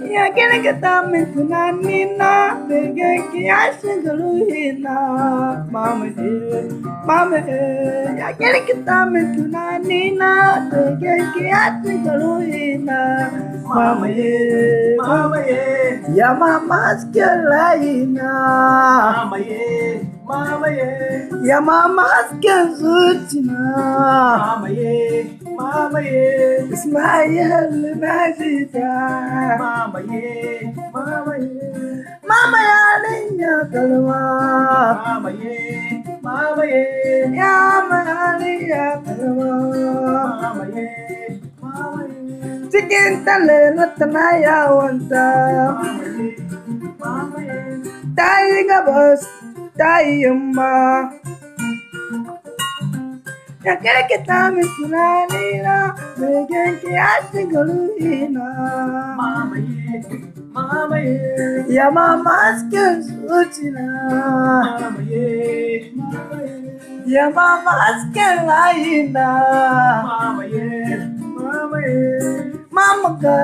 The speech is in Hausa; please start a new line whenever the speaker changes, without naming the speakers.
Ya gina ka min tunani na begen ki ya shiga ruhina mama ya gina ka min tunani na begen ki ya shiga ruhina mama ya mama hasken rayina ya mama hasken zuciya Ismail Najida Mama ya linya kalma ya mama linya kalma cikin tale na tana yawanta ta yi gabas ta yi yamma ya kirkita min tunani na begen ki ya shiga ruhina ya mama hasken zuciya ya mama hasken rayina mama ka